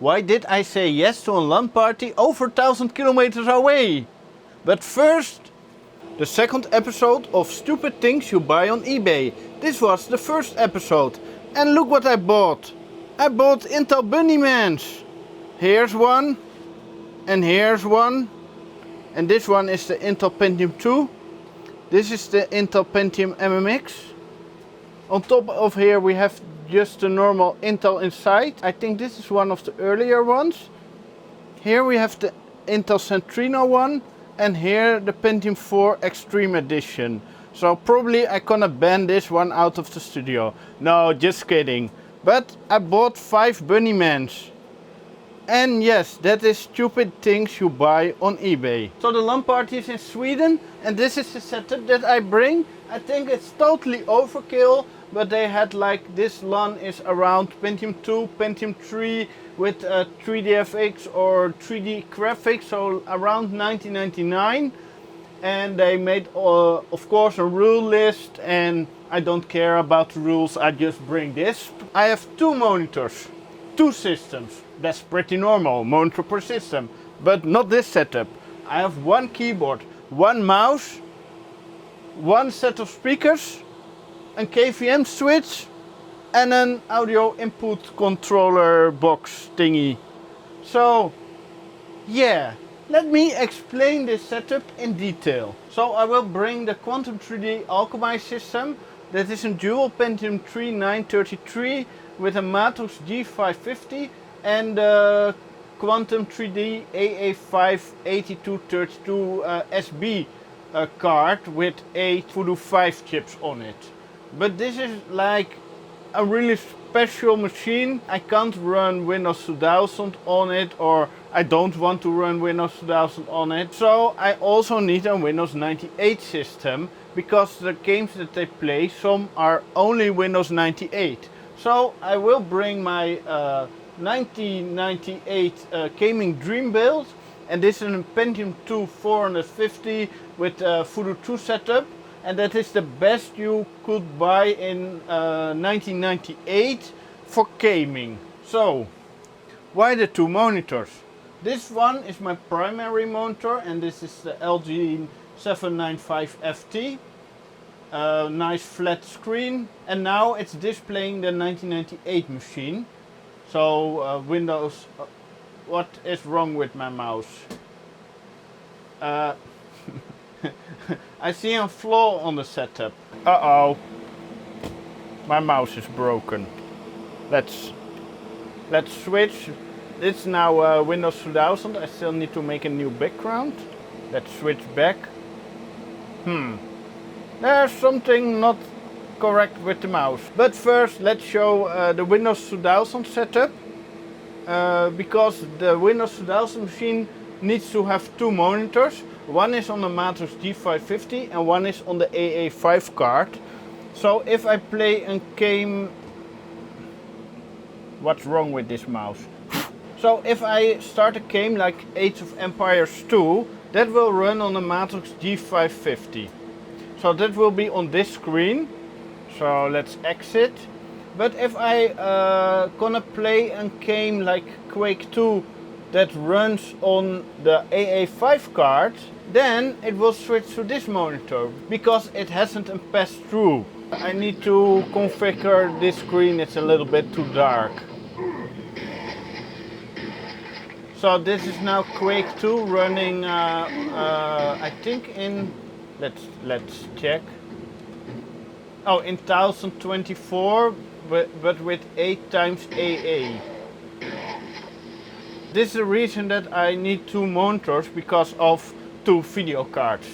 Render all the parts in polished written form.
Why did I say yes to a LAN party over 1000 kilometers away? But first, the second episode of Stupid Things You Buy on eBay. This was the first episode. And look what I bought. I bought Intel Bunnymans. Here's one. And here's one. And this one is the Intel Pentium 2. This is the Intel Pentium MMX. On top of here we have just the normal Intel inside. I think this is one of the earlier ones. Here we have the Intel Centrino one. And here the Pentium 4 Extreme Edition. So probably I gonna ban this one out of the studio. No, just kidding. But I bought 5 Bunnymans. And yes, that is Stupid Things You Buy on eBay. So the LAN party is in Sweden, and this is the setup that I bring. I think it's totally overkill, but they had like this LAN is around Pentium 2, Pentium 3 with 3DFX or 3D graphics, so around 1999. And they made of course a rule list, and I don't care about the rules, I just bring this. I have 2 monitors, 2 systems. That's pretty normal, monitor per system, but not this setup. I have 1 keyboard, 1 mouse, 1 set of speakers, a KVM switch, and an audio input controller box thingy. So yeah, let me explain this setup in detail. So I will bring the Quantum3D AAlchemy system. That is a dual Pentium 3 933 with a Matrix G550 and the Quantum3D AA5 8232 SB card with 8 Voodoo 5 chips on it. But this is like a really special machine. I can't run Windows 2000 on it, or I don't want to run Windows 2000 on it. So I also need a Windows 98 system, because the games that they play, some are only Windows 98. So I will bring my 1998 gaming Dreambuild, and this is a Pentium 2 450 with Voodoo 2 setup, and that is the best you could buy in 1998 for gaming. So why the 2 monitors? This one is my primary monitor, and this is the LG 795FT. Nice flat screen, and now it's displaying the 1998 machine. So Windows, what is wrong with my mouse? I see a flaw on the setup. Uh-oh, my mouse is broken. Let's switch. It's now Windows 2000. I still need to make a new background. Let's switch back. There's something not correct with the mouse. But first let's show the Windows 2000 setup. Because the Windows 2000 machine needs to have 2 monitors. One is on the Matrix G550 and one is on the AA5 card. So if I play a game... What's wrong with this mouse? So if I start a game like Age of Empires 2, that will run on the Matrix G550. So that will be on this screen. So let's exit. But if I gonna play a game like Quake 2 that runs on the AA5 card, then it will switch to this monitor, because it hasn't a pass-through. I need to configure this screen, it's a little bit too dark. So this is now Quake 2 running, I think in, let's check. Oh, in 1024, but with 8 times AA. This is the reason that I need 2 monitors, because of 2 video cards.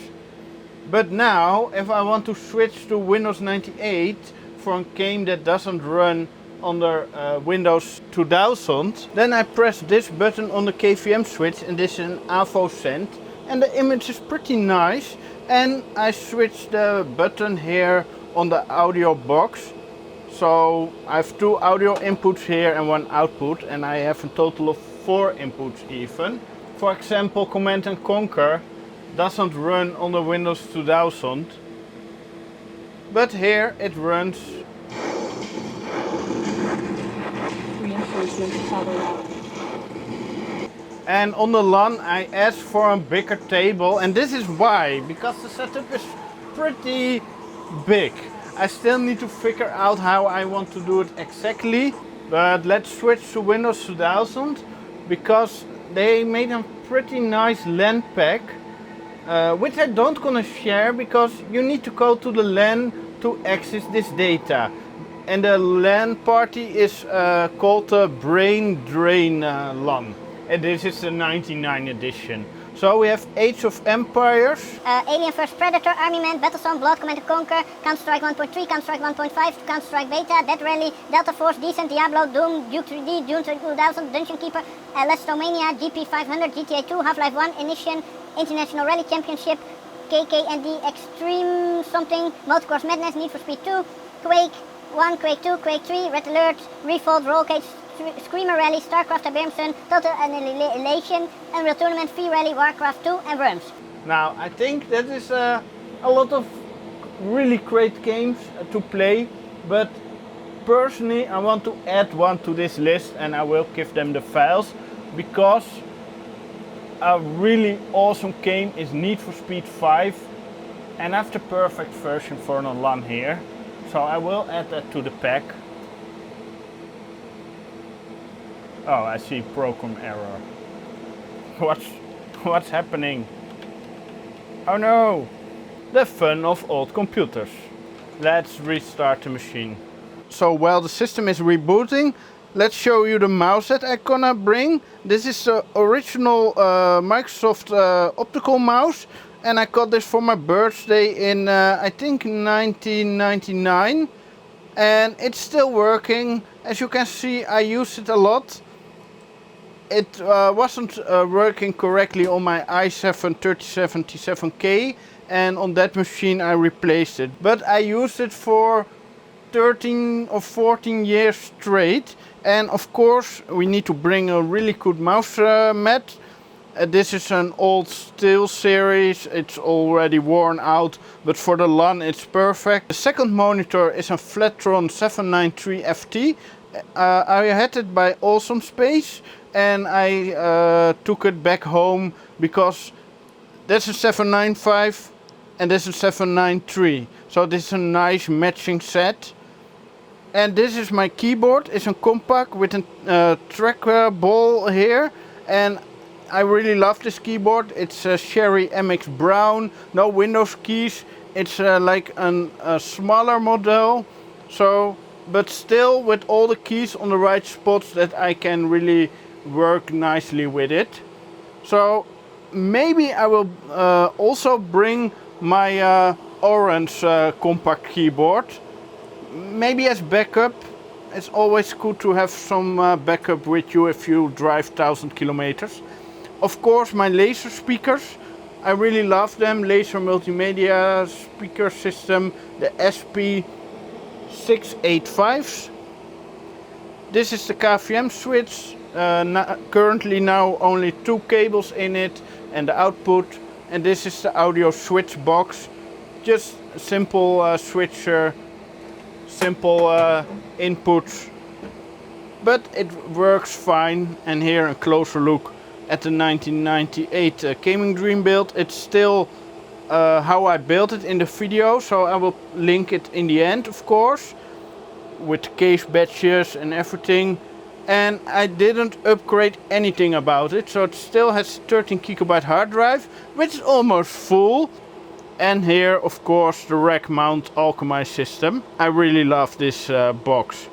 But now, if I want to switch to Windows 98 for a game that doesn't run under Windows 2000, then I press this button on the KVM switch, and this is an AVO send, and the image is pretty nice. And I switch the button here on the audio box. So I have 2 audio inputs here and 1 output, and I have a total of 4 inputs even. For example, Command and Conquer doesn't run on the Windows 2000, but here it runs. Reinforcements follow up. And on the LAN I asked for a bigger table, and this is why, because the setup is pretty big. I still need to figure out how I want to do it exactly, but let's switch to Windows 2000 because they made a pretty nice LAN pack, which I don't gonna share because you need to go to the LAN to access this data. And the LAN party is called the Brain Drain LAN. And this is the 99 edition. So we have Age of Empires, Alien vs Predator, Army Man, Battlezone, Blood Command & Conquer, Counter-Strike 1.3, Counter-Strike 1.5, Counter-Strike Beta, Dead Rally, Delta Force, Descent, Diablo, Doom, Duke 3D, Dune 2000, Dungeon Keeper, Lestomania, GP500, GTA 2, Half-Life 1, Ignition, International Rally Championship, KKND Extreme something, Multicourse Madness, Need for Speed 2, Quake 1, Quake 2, Quake 3, Red Alert, Revolt, Roll Cage, Screamer Rally, StarCraft Abramson, Total Annihilation, Unreal Tournament, Free Rally, Warcraft 2 and Worms. Now I think that is a lot of really great games to play, but personally I want to add one to this list and I will give them the files because a really awesome game is Need for Speed 5 and I have the perfect version for an LAN here, so I will add that to the pack. Oh, I see program error. What's happening? Oh no! The fun of old computers. Let's restart the machine. So while the system is rebooting, let's show you the mouse that I'm gonna bring. This is the original Microsoft optical mouse, and I got this for my birthday in I think 1999, and it's still working. As you can see, I use it a lot. It wasn't working correctly on my i7 3077K, and on that machine I replaced it. But I used it for 13 or 14 years straight, and of course we need to bring a really good mouse mat. This is an old Steel series, it's already worn out, but for the LAN it's perfect. The second monitor is a Flatron 793FT. I had it by Awesome Space, and I took it back home because that's a 795 and this is 793. So this is a nice matching set. And this is my keyboard. It's a compact with a tracker ball here, and I really love this keyboard. It's a Sherry MX Brown, no Windows keys. It's like a smaller model, so but still with all the keys on the right spots that I can really work nicely with it. So maybe I will also bring my orange compact keyboard, maybe as backup. It's always good to have some backup with you if you drive 1000 kilometers. Of course, my laser speakers, I really love them. Laser multimedia speaker system, the SP685s. This is the KVM switch. Currently now only 2 cables in it and the output. And this is the audio switch box. Just a simple switcher, simple inputs. But it works fine. And here a closer look at the 1998 gaming Dreambuild. It's still how I built it in the video, so I will link it in the end, of course, with case badges and everything. And I didn't upgrade anything about it, so it still has 13 GB hard drive, which is almost full. And here, of course, the rack mount Alchemy system. I really love this box.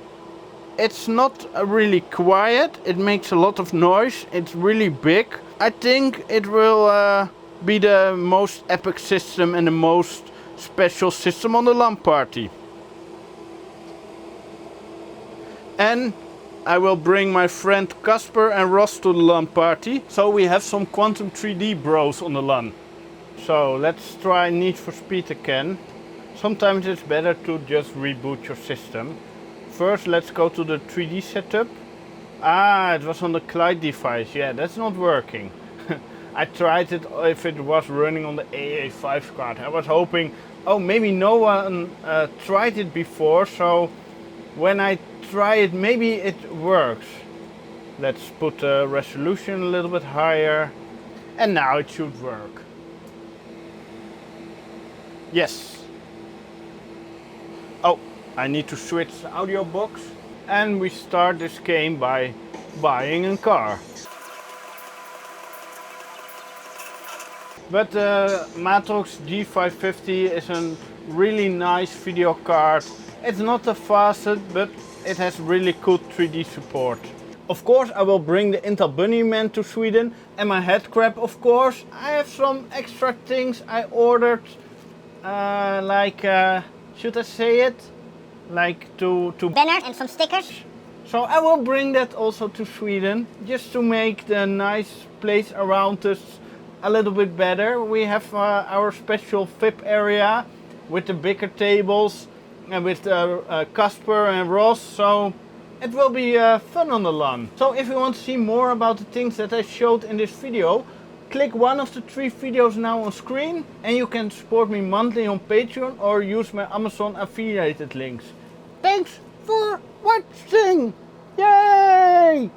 It's not really quiet, it makes a lot of noise, it's really big. I think it will be the most epic system and the most special system on the LAN party. And I will bring my friend Casper and Ross to the LAN party, so we have some Quantum3D bros on the LAN. So let's try Need for Speed again. Sometimes it's better to just reboot your system. First, let's go to the 3D setup. Ah, it was on the Clyde device. Yeah, that's not working. I tried it if it was running on the AA5 card. I was hoping, oh, maybe no one tried it before, so when I try it, maybe it works. Let's put the resolution a little bit higher. And now it should work. Yes. Oh, I need to switch the audio box. And we start this game by buying a car. But the Matrox G550 is a really nice video card. It's not the fastest, but it has really good 3D support. Of course I will bring the Intel Bunnyman to Sweden and my head crab, of course. I have some extra things I ordered, should I say it? Like to Banners and some stickers. So I will bring that also to Sweden, just to make the nice place around us a little bit better. We have our special VIP area with the bigger tables and with Casper and Ross, so it will be fun on the LAN. So if you want to see more about the things that I showed in this video, click one of the 3 videos now on screen and you can support me monthly on Patreon or use my Amazon affiliated links. Thanks for watching! Yay!